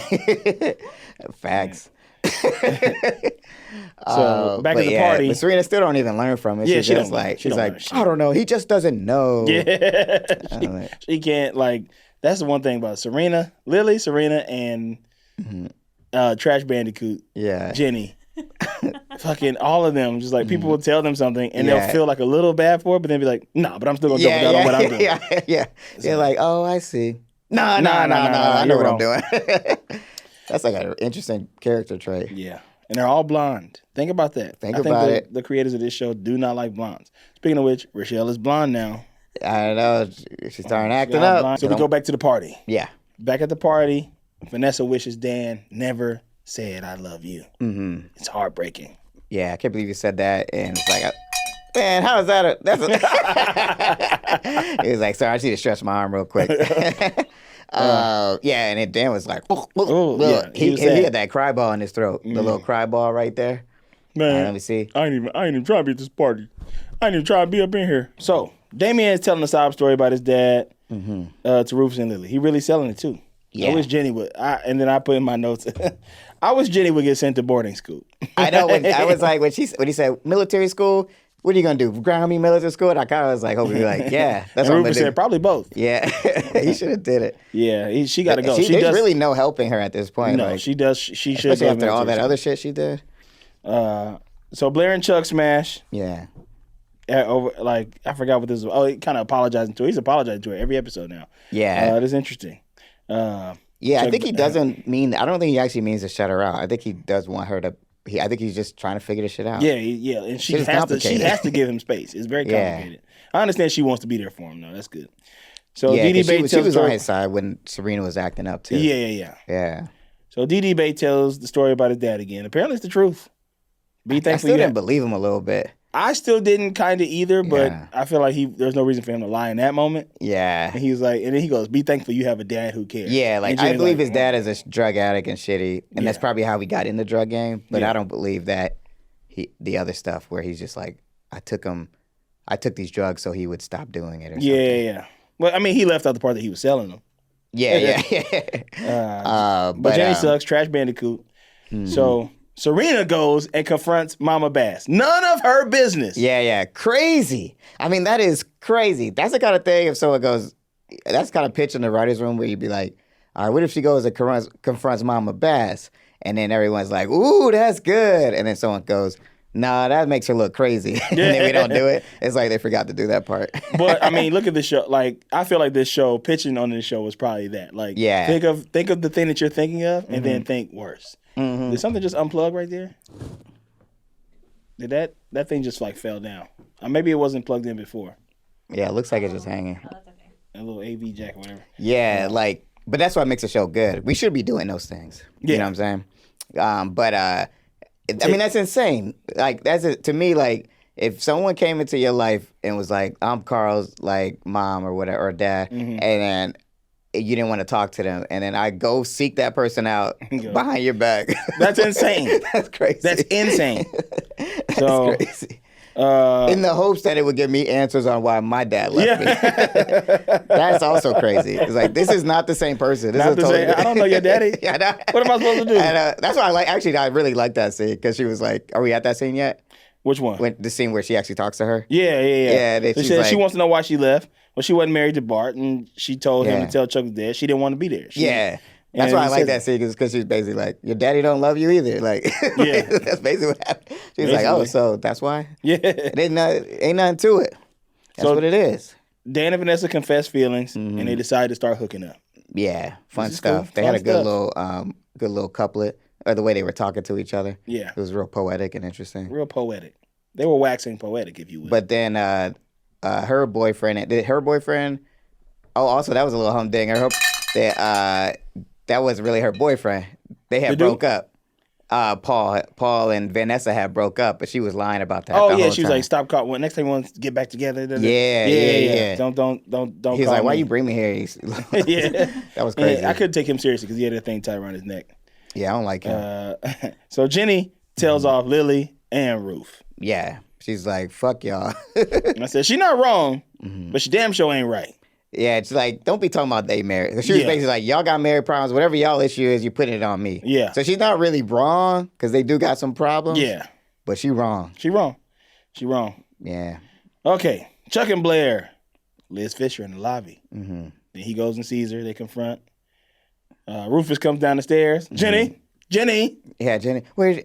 Facts. So back But at the yeah, party. but Serena still don't even learn from it. Yeah, She's she just don't learn. like, She she's don't like, learn shit. I don't know. He just doesn't know. Yeah. like- she can't, like, that's the one thing about Serena, and Trash Bandicoot, Yeah. Jenny. Fucking all of them. Just like people will tell them something and Yeah. they'll feel like a little bad for it, but then be like, nah, but I'm still gonna double down on what I'm doing. Yeah. They're like, oh, I see. No, I know you're what I'm wrong. doing. That's like an interesting character trait. Yeah. And they're all blonde. Think about that. Think I about think it. the creators of this show do not like blondes. Speaking of which, Rochelle is blonde now. I don't know. She's starting acting All up. blonde. So we go back to the party. Yeah. Back at the party, Vanessa wishes Dan never said I love you. Mm-hmm. It's heartbreaking. Yeah, I can't believe you said that. And it's like, man, how is that? He was like, sorry, I just need to stretch my arm real quick. Yeah, and then Dan was like, yeah, he had that cry ball in his throat, the little cry ball right there. Man, let me see. I ain't even trying to be at this party. I ain't even trying to be up in here. So Damien is telling a sob story about his dad to Rufus and Lily. He really selling it too. Yeah. I wish Jenny would. And then I put in my notes. I wish Jenny would get sent to boarding school. I know. I was like, when he said military school, what are you gonna do? Ground me military school? And I kind of was like, hoping to be like, yeah, that's what I'm gonna Rufus do. said probably both. Yeah, he should have did it. Yeah, she got to go. There's really no helping her at this point. No, like, she does. She should. especially after all that other shit she did. So Blair and Chuck smash. Yeah. Over, like, I forgot what this was. Oh, he kind of apologizing to her. He's apologizing to her every episode now. Yeah. It is interesting. Yeah, I think he doesn't mean. I don't think he actually means to shut her out. I think he does want her to. I think he's just trying to figure this shit out. Yeah, and she has to give him space. It's very complicated. I understand she wants to be there for him though. That's good. So yeah, Dee Bates she was on his side when Serena was acting up too. Yeah. So Dee Bates tells the story about his dad again. Apparently, it's the truth. Be thankful. I still didn't believe him a little bit. I still didn't kind of either, but I feel like there's no reason for him to lie in that moment. Yeah. And he was like, and then he goes, "Be thankful you have a dad who cares." Yeah, like I believe his dad is a drug addict and shitty, and that's probably how he got in the drug game. But I don't believe that the other stuff where he's just like, I took these drugs so he would stop doing it or something. Yeah. Well, I mean, he left out the part that he was selling them. Yeah. But Jenny sucks, Trash Bandicoot. So Serena goes and confronts Mama Bass. None of her business. Yeah. Crazy. I mean, that is crazy. That's the kind of thing if someone goes, that's the kind of pitch in the writer's room where you'd be like, all right, what if she goes and confronts Mama Bass? And then everyone's like, ooh, that's good. And then someone goes, nah, that makes her look crazy. And then we don't do it. It's like they forgot to do that part. But I mean, look at this show. Like, I feel like this show, pitching on this show was probably that. Like, think of the thing that you're thinking of and then think worse. Mm-hmm. Did something just unplug right there? Did that thing just like fell down? Maybe it wasn't plugged in before. Yeah, it looks like it's just hanging. Oh, that's okay. A little AV jack or whatever. Yeah, like, but that's what makes the show good. We should be doing those things. You know what I'm saying? I mean, that's insane. Like, to me, like, if someone came into your life and was like, I'm Carl's, like, mom or whatever, or dad, and then you didn't want to talk to them, and then I go seek that person out behind your back. That's insane. That's crazy. That's insane. That's crazy. In the hopes that it would give me answers on why my dad left me. That's also crazy. It's like, this is not the same person. This is totally I don't know your daddy. What am I supposed to do? And, that's why I really like that scene, because she was like, are we at that scene yet? Which one? The scene where she actually talks to her? Yeah. So she wants to know why she left. Well, she wasn't married to Bart, and she told him to tell Chuck was dead. She didn't want to be there. That's why I like that scene, because she's basically like, your daddy don't love you either. Like, that's basically what happened. She's like, oh, so that's why? Yeah. Ain't nothing to it. That's what it is. Dan and Vanessa confess feelings, and they decide to start hooking up. Yeah, fun stuff. Cool. They had a good little couplet, or the way they were talking to each other. Yeah. It was real poetic and interesting. Real poetic. They were waxing poetic, if you will. But then her boyfriend, also that was a little humdinger. That wasn't really her boyfriend. They had broke up. Paul and Vanessa had broke up, but she was lying about that. Oh yeah, she was like, "Stop calling. Well, next time we want to get back together." Yeah. Don't. He's like, "Why you bring me here?" Yeah, that was crazy. I couldn't take him seriously because he had a thing tied around his neck. Yeah, I don't like him. So Jenny tells off Lily and Ruth. Yeah, she's like, "Fuck y'all." I said, "She's not wrong, but she damn sure ain't right." Yeah, it's like, don't be talking about they married. She was basically like, y'all got married problems. Whatever y'all issue is, you putting it on me. Yeah. So she's not really wrong, because they do got some problems. Yeah. But she wrong. She wrong. Yeah. Okay. Chuck and Blair. Liz Fisher in the lobby. Mm-hmm. Then he goes and sees her. They confront. Rufus comes down the stairs. Mm-hmm. Jenny. Yeah, Jenny. You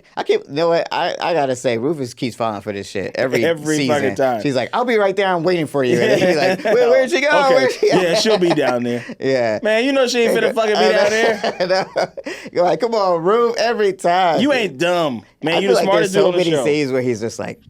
know what? I gotta say, Rufus keeps falling for this shit every season. Fucking time. She's like, I'll be right there. I'm waiting for you. And he's like, where'd she go? Okay. Where'd she go? Yeah, she'll be down there. Yeah. Man, you know she ain't finna fucking be down there. You're like, come on, Ruf, every time. You ain't dumb. Man, you the the smartest dude on the show. There's so many scenes where he's just like,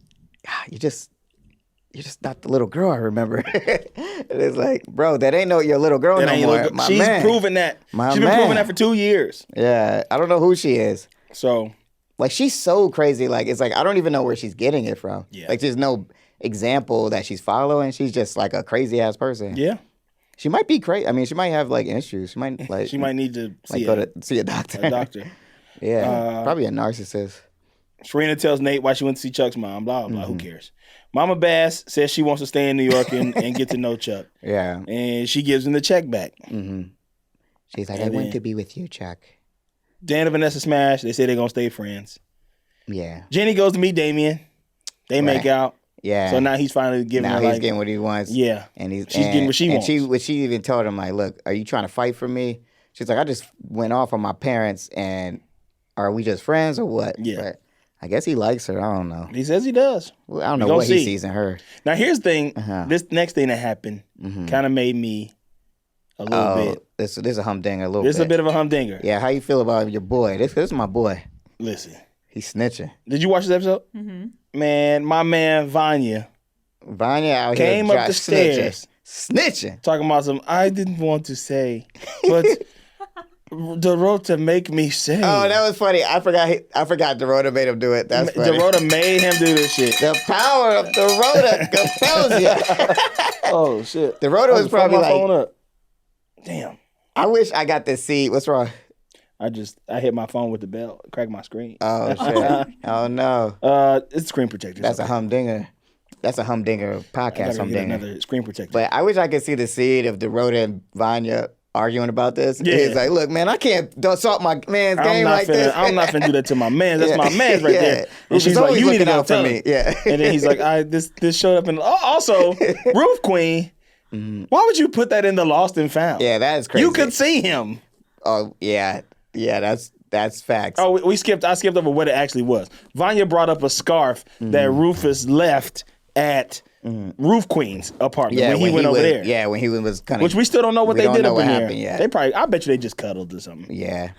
you're just not the little girl I remember. And it's like, bro, that ain't your little girl That no ain't more. look- My She's man. proven that. My She's been man. proving that for 2 years. Yeah, I don't know who she is. So Like, she's so crazy. Like, it's like, I don't even know where she's getting it from. Yeah. Like, there's no example that she's following. She's just like a crazy ass person. yeah, She might be crazy. I mean, she might have like issues. She might like she might need to like see go to see a doctor. a doctor. Yeah, probably a narcissist. Serena tells Nate why she went to see Chuck's mom. Blah blah. Mm-hmm. Who cares? Mama Bass says she wants to stay in New York and get to know Chuck, Yeah. and she gives him the check back. She's like, And I want then- to be with you, Chuck. Dan and Vanessa smash. They say they're gonna stay friends. Yeah. Jenny goes to meet Damien. They make Right. out. Yeah. So now he's finally giving now her he's like, getting what he wants. yeah, And she's getting what she wants. She even told him, like, look, are you trying to fight for me? She's like, I just went off on my parents, and are we just friends or what? Yeah. But I guess he likes her. I don't know. He says he does. Well, I don't know gonna what he see. sees in her. Now here's the thing. Uh-huh. This next thing that happened kind of made me a little bit. This is a humdinger a little This is bit. a bit of a humdinger. Yeah, how you feel about your boy? This is my boy. Listen, He's snitching. did you watch this episode? Mm-hmm. Man, my man Vanya Vanya out came here up the stairs snitching. talking about some. I didn't want to say, but Dorota make me say. Oh, that was funny. I forgot Dorota made him do it. That's funny. Dorota made him do this shit. The power of Dorota compels you. Oh shit. Dorota I was just fucked probably my like, phone up. Damn. I wish I got to see. What's wrong? I hit my phone with the bell, cracked my screen. Oh, shit. Oh, no. It's screen protector. That's a humdinger. That's a humdinger I podcast gotta get humdinger. another screen protector. But I wish I could see the seed of Dorota and Vanya arguing about this. Yeah. He's like, look, man, I can't assault my man's game like this. I'm not finna do that to my man. That's Yeah. my man's right Yeah. there. Rufus And she's like, always you need to looking go out for tell me. him. Yeah. And then he's like, this showed up in. Also, Roof Queen. Why would you put that in the Lost and Found? Yeah, that is crazy. You could see him. Oh, yeah. Yeah, that's facts. Oh, I skipped over what it actually was. Vanya brought up a scarf that Rufus left at Roof Queen's apartment when he went over there. Yeah, when he was kind of. Which we still don't know what they did up in there. happened yet. They probably, I bet you they just cuddled or something. Yeah.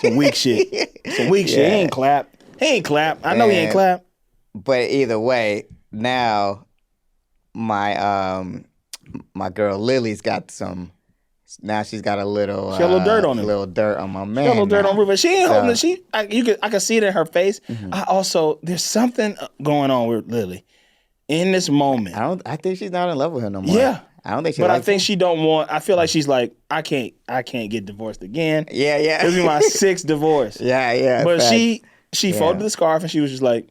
Some weak shit. Some weak shit. He ain't clap. I know he ain't Man. clap. But either way, now my my girl Lily's got some. Now she's got a little. She got a little dirt on him. A little dirt on my man. Got a little dirt now. on Rufus. She ain't So- holding it. I can see it in her face. I also, there's something going on with Lily in this moment. I think she's not in love with him no more. Yeah. I don't think she. But I likes think him. she don't want. I feel like she's like, I can't get divorced again. Yeah, yeah. This is my sixth divorce. Yeah. But facts. she folded the scarf and she was just like,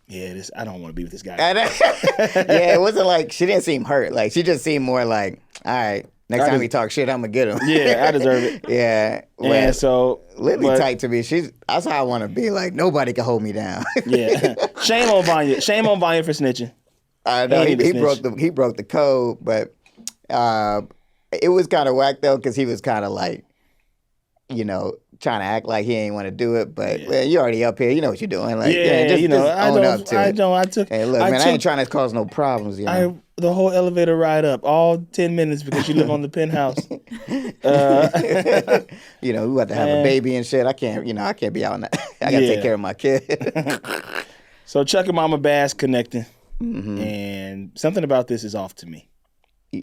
yeah, I don't want to be with this guy. Yeah, it wasn't like she didn't seem hurt. Like she just seemed more like, all right, next time just- he talk shit, I'm gonna get him. Yeah, I deserve it. Yeah. And Well, so Lily but- tight to me. That's how I want to be. Like nobody can hold me down. Yeah. Shame on Vanya. Shame on Vanya for snitching. I know He need to he broke the code, but it was kind of whack though because he was kind of like, trying to act like he ain't want to do it, but well, you already up here, you know what you're doing. Like, just own up to it. I took. Hey, look, man, I ain't trying to cause no problems. The whole elevator ride up, all 10 minutes because you live on the penthouse. We about to have a baby and shit. I can't be out. I gotta take care of my kid. So Chuck and Mama Bass connecting, and something about this is off to me.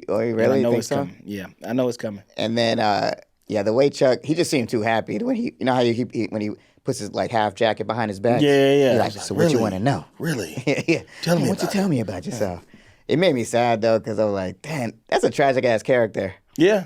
Oh, you And really I know think it's so? coming. Yeah, I know it's coming. And then, the way Chuck, he just seemed too happy when he, how when he puts his like half jacket behind his back. Yeah. He's like, It's so like, what you really? want to know? Really? Yeah. Tell me What you about tell me about yourself? It made me sad though, because I was like, damn, that's a tragic ass character. Yeah.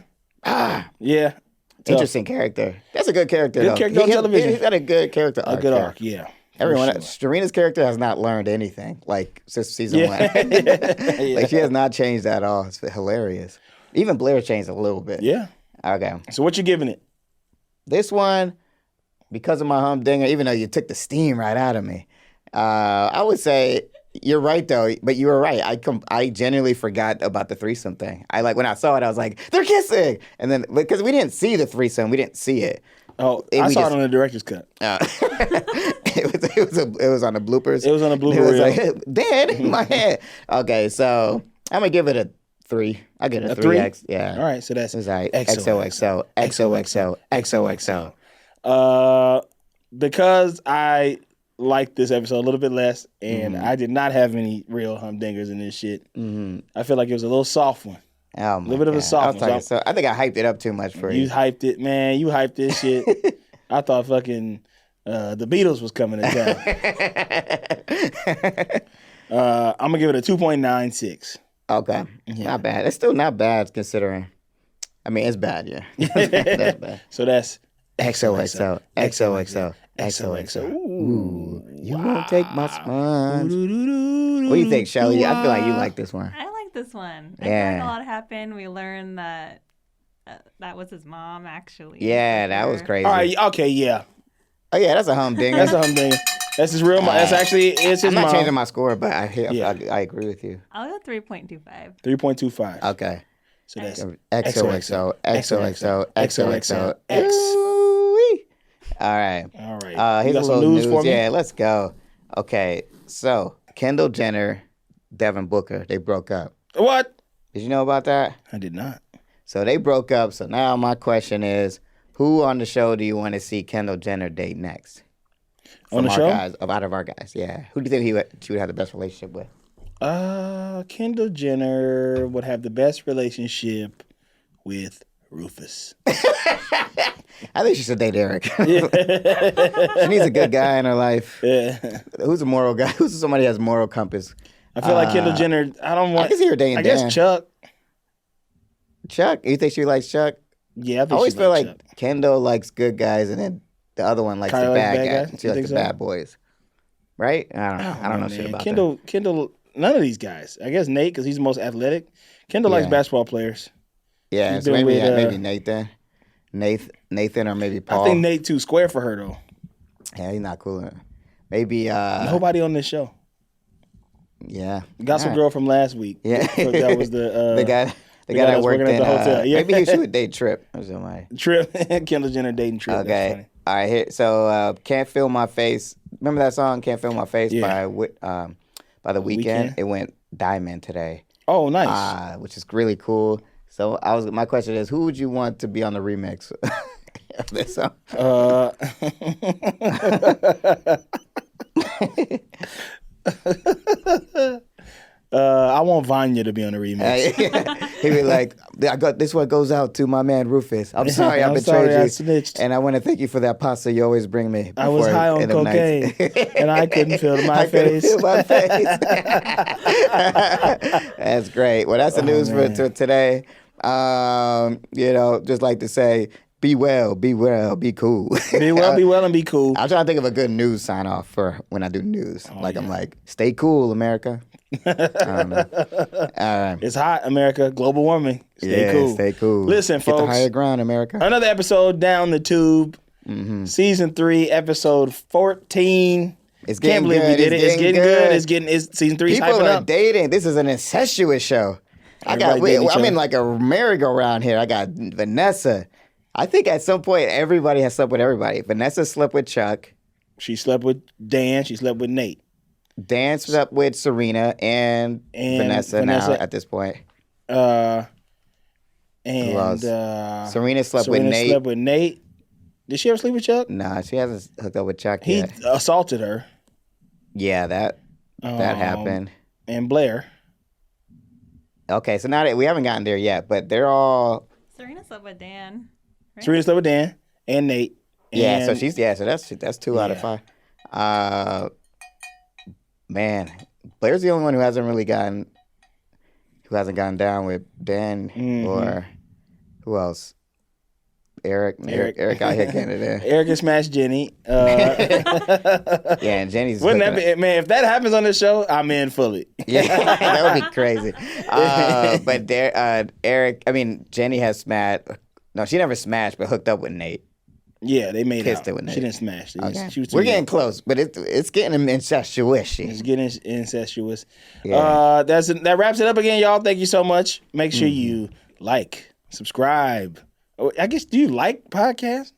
Yeah. Tough. Interesting character. That's a good character. Good though. character on television. He's got a good character. A good arc. Yeah. Everyone, For sure. Serena's character has not learned anything like since season one. Yeah. Like she has not changed at all. It's hilarious. Even Blair changed a little bit. Yeah. Okay. So what you giving it? This one, because of my humdinger, even though you took the steam right out of me, I would say you're right though. But you were right. I genuinely forgot about the threesome thing. When I saw it, I was like, they're kissing, and then because we didn't see the threesome, we didn't see it. Oh, I saw it on the director's cut. It was on the bloopers. It was on the blooper It was reel. like, Dad, in my head. Okay, so I'm gonna give it a 3. I give it a 3. 3? Yeah. All right, so that's It was like XOXO. XOXO, XOXO, XOXO. Because I liked this episode a little bit less, and I did not have any real humdingers in this shit. I feel like it was a little soft one. Oh my A little bit of a soft one. So I think I hyped it up too much for you. You hyped it, man. You hyped this shit. I thought fucking the Beatles was coming to town. I'm gonna give it a 2.96. Okay, not bad. It's still not bad considering. I mean, it's bad, yeah. That's bad. So that's XOXO, XOXO, XOXO. Ooh, you won't take my sponge. What do you think, Shelly? I feel like you like this one. I like this one. I Yeah. feel like a lot happened. We learned that that was his mom, actually. Yeah, that was crazy. all right. Okay, yeah, Oh yeah, that's a humdinger. that's a humdinger. That's his real. That's actually it's his I'm not mom. changing my score, but I agree with you. I'll go 3.25. 3.25. Okay. So that's XOXO, XOXO, XOXO, X. Ooh-wee. All right. All right. Here's You a got some little news news. for me? Yeah, let's go. Okay, so Kendall Jenner, Devin Booker, they broke up. What? Did you know about that? I did not. So they broke up. So now my question is, who on the show do you want to see Kendall Jenner date next? On the From show? our guys, out of our guys, yeah. Who do you think she would have the best relationship with? Kendall Jenner would have the best relationship with Rufus. I think she should date Eric. She needs a good guy in her life. Yeah. Who's a moral guy? Who's somebody who has moral compass? I feel like Kendall Jenner. I don't want. I can see her dating I guess Dan. Chuck. Chuck? You think she likes Chuck? Yeah, I think I always she feel likes like Chuck. Kendall likes good guys, and then the other one likes Kyle the likes bad bad guys. guys? She You likes think the so? bad boys, right? I don't know. I don't know shit about that. Kendall. None of these guys. I guess Nate because he's the most athletic. Kendall likes Yeah. basketball players. Yeah, He's so been maybe with, maybe Nathan, or maybe Paul. I think Nate too square for her though. Yeah, he's not cool. Maybe Nobody on this show. Yeah, Gossip All right. Girl from last week. Yeah, that was the the guy guy that that's worked working in at the hotel. Yeah. Maybe she would date Trip or somebody. Trip. Kendall Jenner dating Trip. That's Okay. funny. All right. Here, so Can't Feel My Face. Remember that song, Can't Feel My Face Yeah. by The Weeknd? Weeknd? It went diamond today. Oh, nice. Which is really cool. So my question is, who would you want to be on the remix of this song? I want Vanya to be on the remix. He'd be like, "I got this one goes out to my man Rufus. I'm sorry I I'm betrayed sorry, you, I snitched. and I want to thank you for that pasta you always bring me. I was before high on in the nights." cocaine, and I couldn't feel my I couldn't face. feel my face. That's great. Well, that's the news for today. Just like to say, be well, be cool. Be well, and be cool. I'm trying to think of a good news sign off for when I do news. I'm like, stay cool, America. I don't know. All right. It's hot, America. Global warming. Stay cool. Stay cool. Listen, Get the folks. higher ground, America. Another episode down the tube. Season 3, episode 14. It's Can't getting believe good. we did it. It's getting good. It's season 3's People hyping are up. dating. This is an incestuous show. I'm dating each in other. like a merry-go-round here. I got Vanessa. I think at some point everybody has slept with everybody. Vanessa slept with Chuck. She slept with Dan. She slept with Nate. Dan slept with Serena and Vanessa now at this point. And Who else? Serena slept with Nate. Slept with Nate. Did she ever sleep with Chuck? Nah, she hasn't hooked up with Chuck He yet. assaulted her. Yeah, that happened. And Blair. Okay, so now that we haven't gotten there yet, but they're all Serena slept with Dan. Right? Serena slept with Dan and Nate. yeah. So And that's 2 out of 5. Man, Blair's the only one who hasn't gone down with Dan or who else? Eric got hit getting it in. Eric has smashed Jenny. Yeah, and Jenny's. Wouldn't that hooking be, man? If that happens on this show, I'm in fully. Yeah, that would be crazy. But Jenny has smashed. No, she never smashed, but hooked up with Nate. Yeah, they made Kissed out. it with Nate. She didn't smash. Okay. She was too We're young. getting close, but it's getting incestuous. It's getting incestuous. Yeah. That wraps it up again, y'all. Thank you so much. Make sure you like, subscribe. Oh, I guess, do you like podcasts?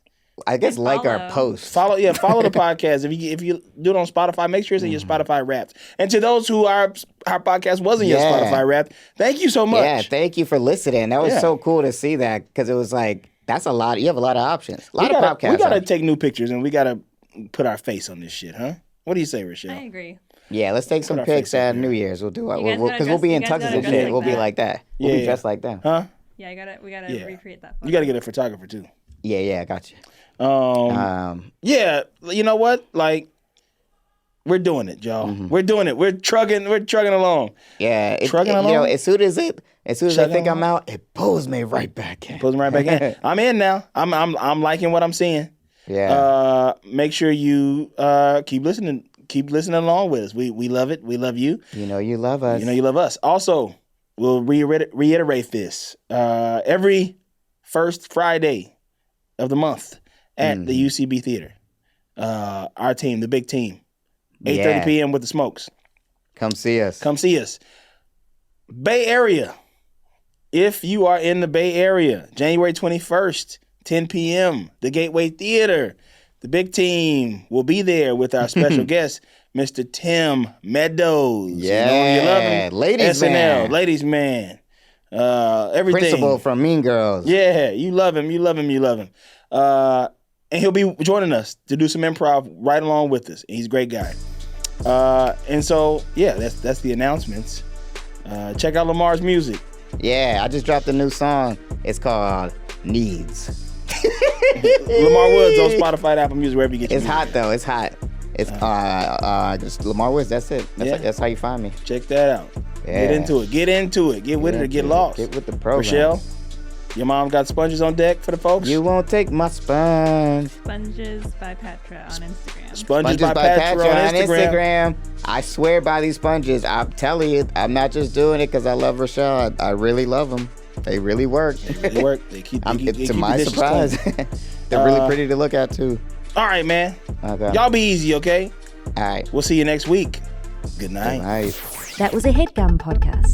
I guess like our follow. posts. Follow the podcast. If you do it on Spotify, make sure it's in your Spotify Wrapped. And to those who our podcast wasn't your Yeah. Spotify Wrapped, thank you so much. Yeah, thank you for listening. That was Yeah. so cool to see that because it was like that's a lot. You have a lot of options. A lot of podcasts. We gotta out. take new pictures and we gotta put our face on this shit, huh? What do you say, Rochelle? I agree. Yeah, let's take some Put our pics face up at here. New Year's. We'll do it. You guys Because gotta we'll be dress- in you guys tuxes gotta and dress shit. like We'll be that. like that. We'll be Yeah. dressed like them. Huh? Yeah, we gotta Yeah. recreate that. Photo. You got to get a photographer too. Yeah, I got you. Yeah, you know what? Like, we're doing it, y'all. Mm-hmm. We're doing it. We're trucking along. Yeah, Trucking you know, along? as soon as I Chugging think I'm along? out, it pulls me right back in. Pulls me right back in. I'm in now. I'm liking what I'm seeing. Yeah. Make sure you keep listening along with us. We love it. We love you. You know you love us. You know you love us. Also, we'll reiterate this. Every first Friday of the month at the UCB Theater. Our team, the big team. 8:30 Yeah. p.m. with the Smokes. Come see us. Come see us. Bay Area. If you are in the Bay Area, January 21st, 10 p.m., the Gateway Theater. The big team will be there with our special guest, Mr. Tim Meadows. Yeah. You know you love him. Ladies SNL, man. Ladies man. Everything. Principal from Mean Girls. Yeah, you love him. You love him. You love him. And he'll be joining us to do some improv right along with us. He's a great guy. And so, yeah, that's the announcements. Check out Lamar's music. Yeah, I just dropped a new song. It's called Needs. Lamar Woods on Spotify, Apple Music, wherever you get your It's music. hot though. It's hot. It's just Lamar Woods. That's it. That's how you find me. Check that out. Yeah. Get into it. Get with it or get lost. Get with the program. Rochelle, your mom got sponges on deck for the folks? You won't take my sponge. Sponges by Petra on Instagram. Sponges by Patra on Instagram. I swear by these sponges. I'm telling you, I'm not just doing it because I love Rochelle. I really love them. They really work. They work. They keep To the my dishes surprise, clean. they're really pretty to look at too. All right, man. Okay. Y'all be easy, okay? All right. We'll see you next week. Good night. Good night. That was a Headgum podcast.